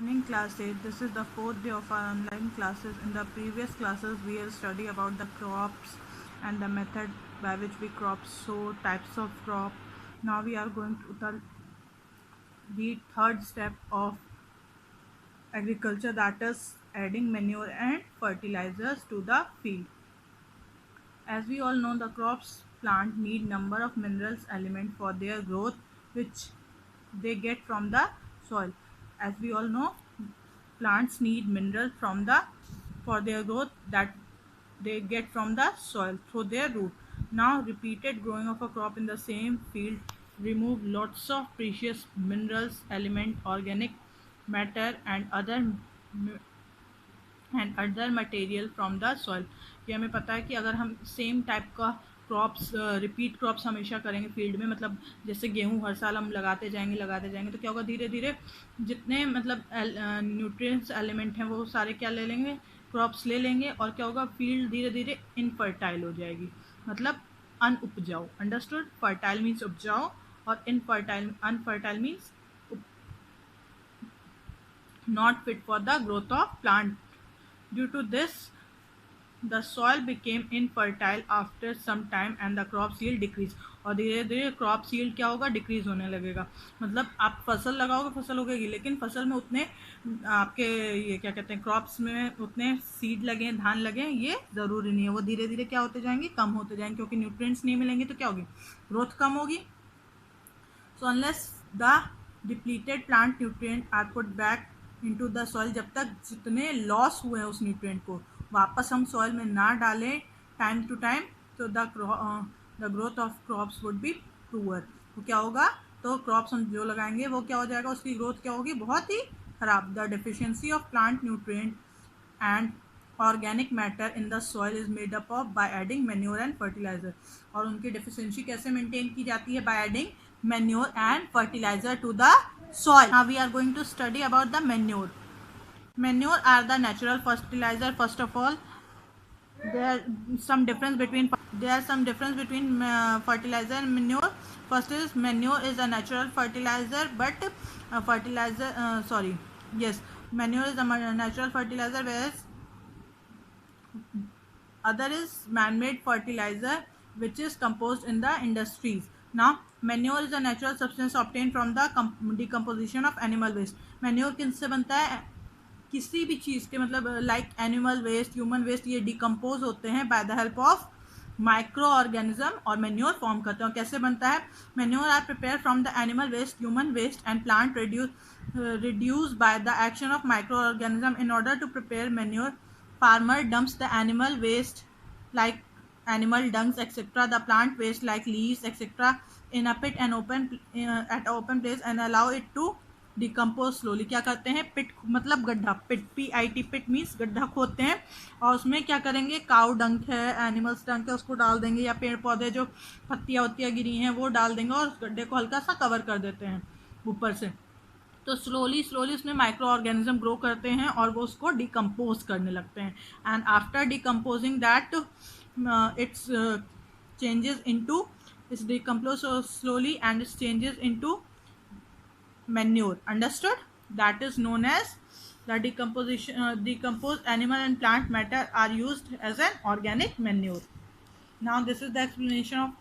Morning class 8. This is the fourth day of our online classes. In the previous classes, we have studied about the crops and the method by which we crop sow, types of crop. Now we are going to the third step of agriculture, that is adding manure and fertilizers to the field. As we all know, the crops plant need number of minerals element for their growth, which they get from the soil. As we all know, plants need minerals from the for their growth that they get from the soil through their root. Now repeated growing of a crop in the same field remove lots of precious minerals element, organic matter and other material from the soil. ये हमें पता है कि अगर हम same type का crops repeat crops हमेशा करेंगे फील्ड में, मतलब जैसे गेहूं हर साल हम लगाते जाएंगे तो क्या होगा, धीरे धीरे जितने मतलब न्यूट्रिएंट्स एलिमेंट हैं वो सारे क्या ले लेंगे, क्रॉप्स ले लेंगे, और क्या होगा, फील्ड धीरे धीरे इनफर्टाइल हो जाएगी, मतलब अनउपजाऊ. अंडरस्टूड? फर्टाइल मीन्स उपजाऊ और unfertile means not fit for the growth of plant. Due to this, the soil became infertile after some time and the crop yield decrease. और धीरे धीरे क्रॉप yield क्या होगा, डिक्रीज होने लगेगा. मतलब आप फसल लगाओगे, फसल उगेगी, लेकिन फसल में उतने आपके ये क्या कहते हैं, क्रॉप्स में उतने सीड लगे, धान लगे, ये ज़रूरी नहीं है. वो धीरे धीरे क्या होते जाएंगे, कम होते जाएंगे, क्योंकि न्यूट्रिएंट्स नहीं मिलेंगे तो क्या होगी, ग्रोथ कम होगी. So unless the depleted plant nutrient are put back into the soil, जब तक जितने लॉस हुए हैं उस न्यूट्रिएंट को वापस हम सॉइल में ना डालें टाइम टू टाइम, तो the growth of crops would be poor. तो क्या होगा, तो क्रॉप्स हम जो लगाएंगे वो क्या हो जाएगा, उसकी ग्रोथ क्या होगी, बहुत ही खराब. The deficiency of plant nutrient and organic matter in the soil is made up of by adding manure and fertiliser. और उनकी डेफिशिएंसी कैसे मेंटेन की जाती है, by adding manure and fertilizer to the soil. Now we are going to study about the manure. Manure are the natural fertilizer. First of all, there are some difference between fertilizer and manure. First is manure is a natural fertilizer, but manure is a natural fertilizer, whereas other is man-made fertilizer which is composed in the industries. Now manure is a natural substance obtained from the decomposition of animal waste. manure किससे बनता है, किसी भी चीज़ के, मतलब like animal waste, human waste, ये decompose होते हैं by the help of microorganism और मैन्योर फॉर्म करते हैं. और कैसे बनता है, manure are prepare from the animal waste, human waste and plant reduced by the action of microorganism. In order to prepare manure, farmer dumps the animal waste like animal dungs etc., the plant waste like leaves etc., in a pit and at open place and allow it to decompose slowly. क्या करते हैं, पिट मतलब गड्ढा, पिट PIT, पिट means गड्ढा खोदते हैं, और उसमें क्या करेंगे, काउ डंक है, एनिमल्स डंक है, उसको डाल देंगे, या पेड़ पौधे जो पत्तियाँ वत्तियाँ गिरी हैं वो डाल देंगे, और उस गड्ढे को हल्का सा कवर कर देते हैं ऊपर से. तो स्लोली उसमें माइक्रो ऑर्गेनिज्म ग्रो करते हैं और वो उसको डिकम्पोज करने लगते हैं. And after decomposing that it's changes into, it's decomposed slowly and it changes into manure. Understood? That is known as the decomposed animal and plant matter are used as an organic manure. Now this is the explanation of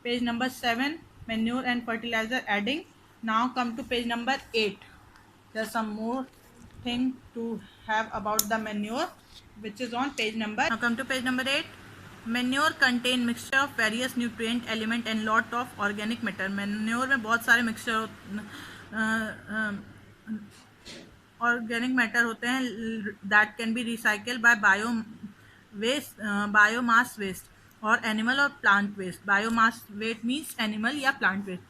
page number 7, manure and fertilizer adding. Now come to page number 8. There's some more thing to have about the manure, which is on page number. Now come to page number 8. Manure contain mixture of various nutrient element and lot of organic matter. Manure में बहुत सारे mixture organic matter होते हैं that can be recycled by biomass waste or animal or plant waste. Biomass waste means animal या plant waste.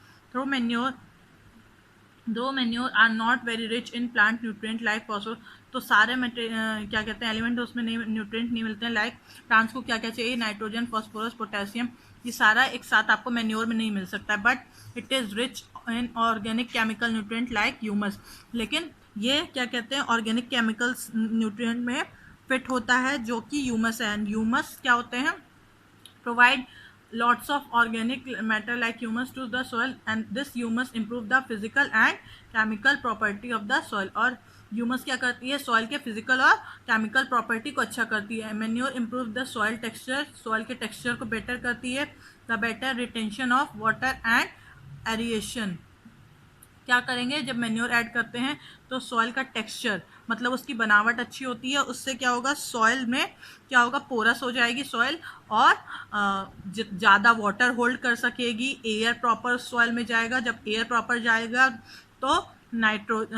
Though manure are not very rich in plant nutrient like phosphorus. तो सारे क्या कहते हैं element उसमें नहीं, न्यूट्रिएंट नहीं मिलते हैं. लाइक प्लांट्स को क्या क्या चाहिए, नाइट्रोजन, फॉस्फोरस, पोटेशियम, ये सारा एक साथ आपको मैन्योर में नहीं मिल सकता है. But it is rich in organic chemical nutrient like humus. लेकिन ये क्या कहते हैं, ऑर्गेनिक केमिकल्स न्यूट्रिएंट में फिट होता है जो कि ह्यूमस है. एंड ह्यूमस क्या होते हैं, provide lots of organic matter like humus to the soil, and this humus improve the physical and chemical property of the soil. और ह्यूमस क्या करती है, सॉइल के फिजिकल और केमिकल प्रॉपर्टी को अच्छा करती है. Manure improve the soil texture, soil के टेक्सचर को बेटर करती है. The better retention of water and aeration. क्या करेंगे जब मैन्योर ऐड करते हैं तो सॉइल का टेक्सचर मतलब उसकी बनावट अच्छी होती है. उससे क्या होगा, सॉइल में क्या होगा, पोरस हो जाएगी सॉइल और ज़्यादा वाटर होल्ड कर सकेगी. एयर प्रॉपर सॉइल में जाएगा. जब एयर प्रॉपर जाएगा तो नाइट्रोजन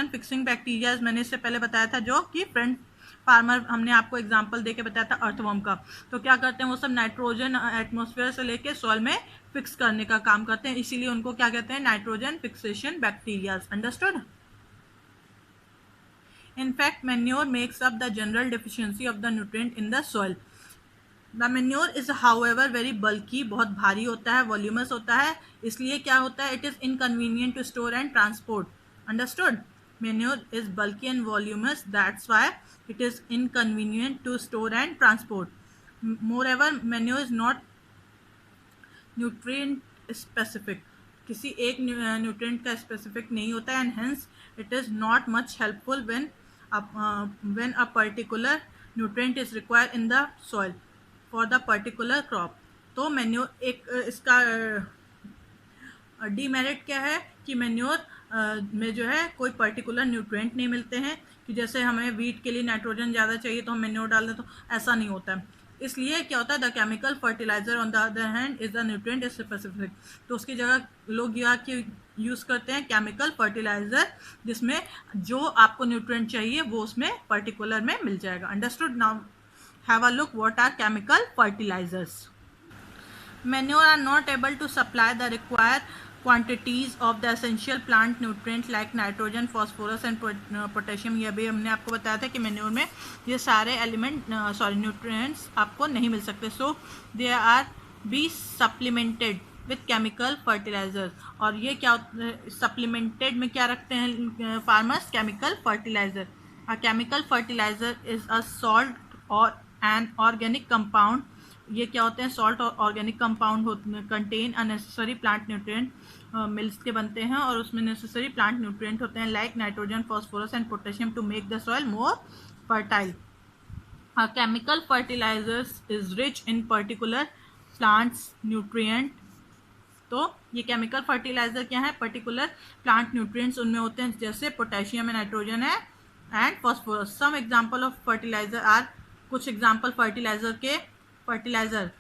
फिक्सिंग बैक्टीरिया मैंने इससे पहले बताया था, जो कि फ्रंट फार्मर हमने आपको एग्जांपल देके बताया था अर्थवर्म का. तो क्या करते हैं वो सब नाइट्रोजन एटमॉस्फेयर से लेके सॉइल में फिक्स करने का काम करते हैं, इसीलिए उनको क्या कहते हैं, nitrogen fixation bacteria. Understood. In fact, manure makes up the general deficiency of the nutrient in the soil. The manure is however very bulky, बहुत भारी होता है, voluminous होता है, इसलिए क्या होता है, it is inconvenient to store and transport. Understood? Manure is bulky and voluminous, that's why it is inconvenient to store and transport. Moreover, manure is not nutrient specific. किसी एक न्यूट्रिएंट का स्पेसिफिक नहीं होता है, and hence it is not much helpful when a particular nutrient is required in the soil for the particular crop. तो manure एक इसका demerit क्या है कि मैन्योर में जो है कोई पर्टिकुलर न्यूट्रिएंट नहीं मिलते हैं, कि जैसे हमें वीट के लिए नाइट्रोजन ज़्यादा चाहिए तो हम मैन्योर डाल दें, तो ऐसा नहीं होता है. इसलिए क्या होता है, the chemical fertiliser on the other hand is the nutrient is specific. तो उसकी जगह लोग यह कि यूज़ करते हैं केमिकल फर्टिलाइजर, जिसमें जो आपको न्यूट्रिएंट चाहिए वो उसमें पर्टिकुलर में मिल जाएगा. Understood. Now have a look what are chemical fertilisers. Manure are not able to supply the required quantities of the essential plant nutrients like nitrogen, phosphorus and potassium. ये भी हमने आपको बताया था कि मैन्योर में ये सारे एलिमेंट न्यूट्रिएंट्स आपको नहीं मिल सकते. So they are be supplemented with chemical fertilizers. और ये क्या सप्लीमेंटेड में क्या रखते हैं farmers, chemical fertilizer. A chemical fertilizer is a salt और एन ऑर्गेनिक कंपाउंड. ये क्या होते हैं, सॉल्ट और organic compound contain unnecessary plant nutrient, मिल्स के बनते हैं और उसमें नेसेसरी प्लांट न्यूट्रिएंट होते हैं like nitrogen, phosphorus and potassium to make the soil more fertile. Chemical fertilisers is rich in particular plants nutrient. तो ये केमिकल फर्टिलाइजर क्या है, पर्टिकुलर प्लांट न्यूट्रिएंट्स उनमें होते हैं, जैसे पोटेशियम है, नाइट्रोजन है and phosphorus. Some example of fertilizer are, कुछ example fertilizer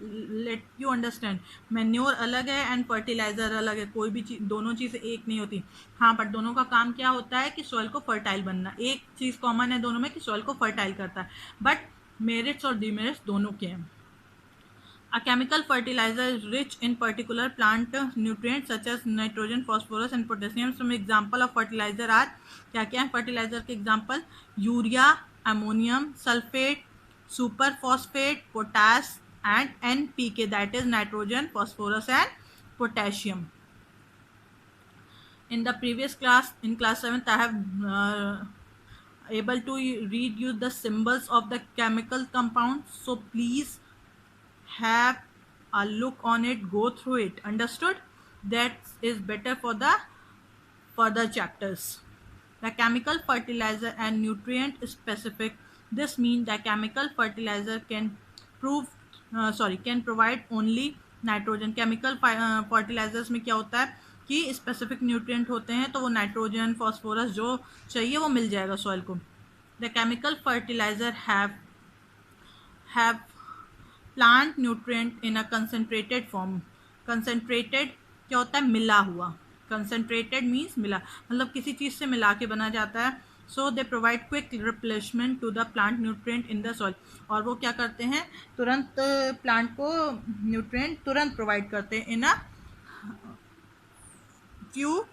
let you understand. Manure अलग है एंड फर्टिलाइजर अलग है. कोई भी चीज़, दोनों चीज़ें एक नहीं होती. हाँ, बट दोनों का काम क्या होता है कि सॉइल को फर्टाइल बनना. एक चीज़ कॉमन है दोनों में कि सॉइल को फर्टाइल करता है, बट मेरिट्स और डीमेरिट्स दोनों के हैं. A chemical fertilizer is rich in particular plant nutrients such as nitrogen, phosphorus and potassium. Some example of fertilizer are, क्या क्या है फर्टिलाइजर के example, urea, ammonium sulphate, super phosphate, potash and NPK, that is nitrogen, phosphorus and potassium. In the previous class, in class 7th, I have able to read you the symbols of the chemical compounds, so please have a look on it, go through it. Understood? That is better for the further chapters. The chemical fertilizer and nutrient specific. This means the chemical fertilizer can provide only nitrogen. Chemical fertilizers में क्या होता है कि specific nutrient होते हैं, तो वो nitrogen, phosphorus जो चाहिए वो मिल जाएगा सॉइल को. The chemical fertiliser have plant nutrient in a concentrated form. Concentrated क्या होता है, मिला हुआ. कंसनट्रेटेड मीन्स मिला, मतलब किसी चीज़ से मिला के बना जाता है. So they provide quick replacement to the plant nutrient in the soil. और वो क्या करते हैं, तुरंत प्लांट को न्यूट्रिएंट तुरंत प्रोवाइड करते हैं इन अ फ्यू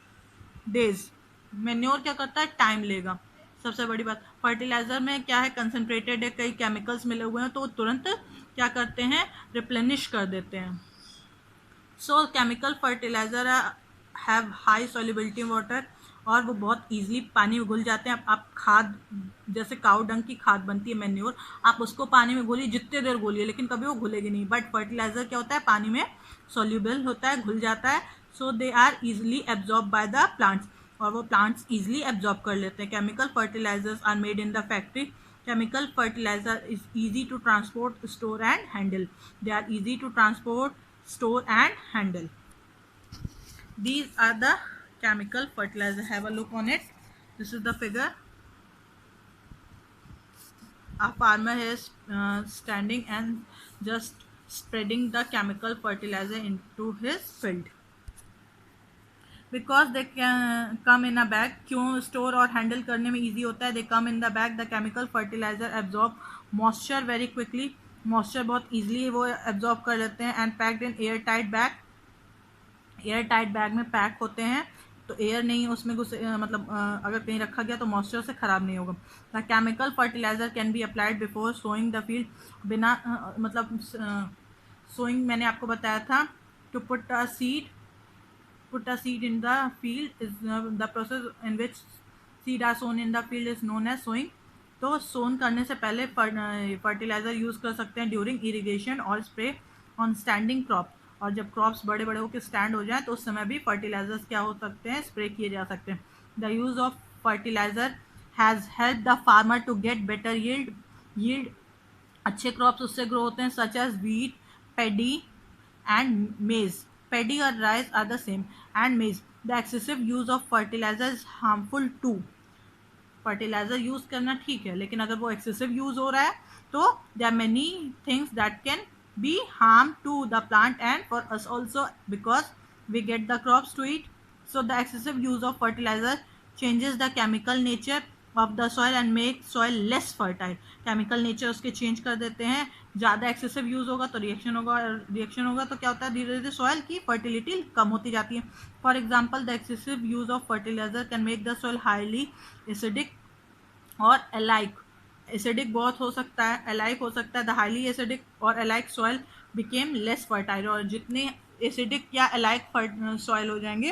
डेज. मैन्योर क्या करता है, टाइम लेगा. सबसे बड़ी बात फर्टिलाइजर में क्या है, कंसनट्रेटेड है, कई केमिकल्स मिले हुए हैं, तो वो तुरंत क्या करते हैं, रिप्लेनिश कर देते हैं. So chemical fertiliser have high solubility water, और वो बहुत ईजिली पानी में घुल जाते हैं। आप खाद, जैसे काऊ डंग की खाद बनती है मैन्योर, आप उसको पानी में घोलिए, जितने देर घोलिए, लेकिन कभी वो घुलेगी नहीं। बट फर्टिलाइजर क्या होता है, पानी में सोल्यूबल होता है, घुल जाता है, so they are easily absorb by the plants, और वो प्लांट्स इजिली एब्जॉर्ब कर लेते हैं। Chemical fertilizers are made in the factory. Chemical fertilizer is easy to transport, store and handle. They are easy to transport, store and handle. These are the chemical fertilizer. Have a look on it. This is the figure. A farmer is standing and just spreading the chemical fertilizer into his field. Because they can come in a bag. क्यों store और handle करने में easy होता है? They come in the bag. The chemical fertilizer absorb moisture very quickly. Moisture बहुत easily वो absorb कर लेते हैं and packed in airtight bag. Air tight bag में पैक होते हैं, तो एयर नहीं उसमें घुसे, मतलब अगर कहीं रखा गया तो मॉइस्चर से ख़राब नहीं होगा. The chemical fertiliser can be applied before sowing the field. बिना मतलब सोइंग मैंने आपको बताया था, to put a seed in the field is the process in which seed are sown in the field is known as sowing. तो sown करने से पहले फर्टिलाइजर यूज़ कर सकते हैं ड्यूरिंग इरीगेशन और स्प्रे ऑन स्टैंडिंग क्रॉप. और जब क्रॉप्स बड़े बड़े होकर स्टैंड हो जाए तो उस समय भी फर्टिलाइजर्स क्या हो सकते हैं, स्प्रे किए जा सकते हैं. The use of fertilizer has help the farmer to get better yield. अच्छे क्रॉप्स उससे ग्रो होते हैं, such as wheat, paddy and maize. Paddy और rice are the same, and maize. The excessive use of fertilizer is harmful to. Fertilizer use करना ठीक है, लेकिन अगर वो एक्सेसिव यूज हो रहा है तो there are many things that can be harm to the plant and for us also, because we get the crops to eat. So the excessive use of fertilizer changes the chemical nature of the soil and make soil less fertile. chemical nature उसके change कर देते हैं. ज़्यादा excessive use होगा तो reaction होगा तो क्या होता है, धीरे धीरे soil की fertility कम होती जाती है. For example, the excessive use of fertilizer can make the soil highly acidic और alike. एसिडिक बहुत हो सकता है, एलाइक हो सकता है. द हाईली एसिडिक और iliac soil became less fertile. और जितने एसिडिक या एलाइक सॉइल हो जाएंगे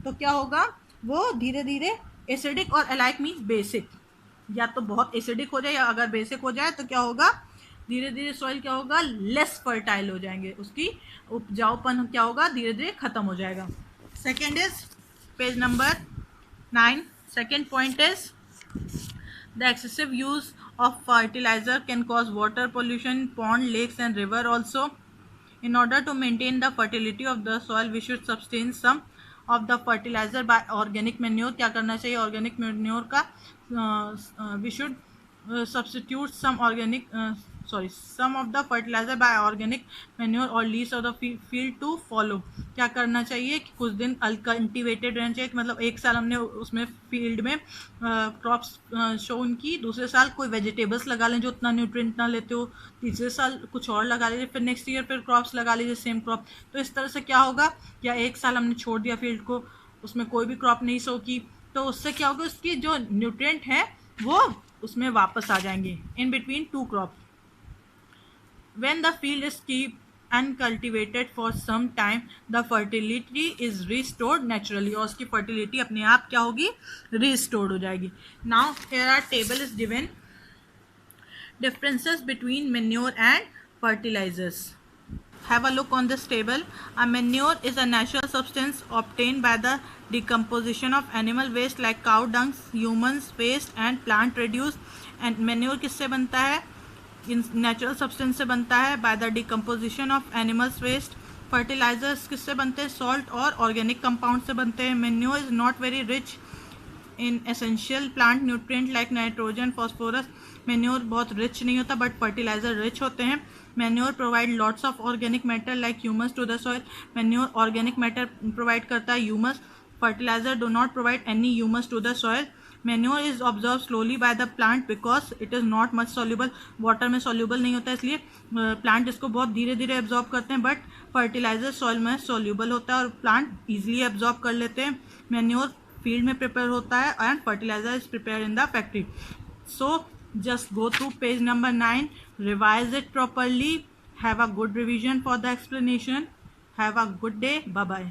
तो क्या होगा, वो धीरे धीरे एसिडिक और एलाइक मीन्स बेसिक, या तो बहुत एसिडिक हो जाए या अगर बेसिक हो जाए तो क्या होगा, धीरे धीरे सॉइल क्या होगा, लेस फर्टाइल हो जाएंगे, उसकी उपजाऊपन क्या होगा, धीरे धीरे खत्म हो जाएगा. Second is page number 9. Second point is the excessive use of fertilizer can cause water pollution, pond, lakes and river also. In order to maintain the fertility of the soil, we should substitute some of the fertilizer by organic manure. क्या करना चाहिए organic manure का, we should substitute some of the fertilizer by organic manure or leaves of the field to follow. क्या करना चाहिए कि कुछ दिन अनकल्टिवेटेड रहना चाहिए, मतलब एक साल हमने उसमें फील्ड में क्रॉप्स शोन की, दूसरे साल कोई वेजिटेबल्स लगा लें जो उतना न्यूट्रिएंट ना लेते हो, तीसरे साल कुछ और लगा लीजिए, फिर नेक्स्ट ईयर फिर क्रॉप्स लगा लीजिए सेम क्रॉप. तो इस तरह से क्या होगा, या एक साल हमने छोड़ दिया फील्ड को, उसमें कोई भी क्रॉप नहीं सो की, तो उससे क्या होगा, उसकी जो न्यूट्रिएंट है वो उसमें वापस आ जाएंगे in between two crops. When the field is kept uncultivated for some time, the fertility is restored naturally. और उसकी fertility अपने आप क्या होगी, restored हो जाएगी. Now here our table is given. Differences between manure and fertilizers. Have a look on this table. A manure is a natural substance obtained by the decomposition of animal waste like cow dung, human waste and plant reduce. And manure किससे बनता है, natural substance से बनता है, by the decomposition of animals waste. Fertilisers किससे बनते हैं, salt और ऑर्गेनिक कंपाउंड से बनते हैं. Manure is not very rich in essential plant nutrient like nitrogen, phosphorus. Manure बहुत रिच नहीं होता बट फर्टिलाइजर रिच होते हैं. Manure provide lots of organic matter like humus to the soil. Manure organic matter provide करता है, humus. Fertiliser do not provide any humus to the soil. Manure is absorb slowly by the plant because it is not much soluble. Water में soluble नहीं होता है, इसलिए plant इसको बहुत धीरे धीरे एब्जॉर्ब करते हैं. बट फर्टिलाइजर सॉइल में सॉल्यूबल होता है और प्लांट ईजिली एब्जॉर्ब कर लेते हैं. मैन्योर फील्ड में प्रिपेयर होता है and fertiliser is prepare in the factory. So just go through page number 9, revise it properly, have a good revision for the explanation. Have a good day. Bye bye.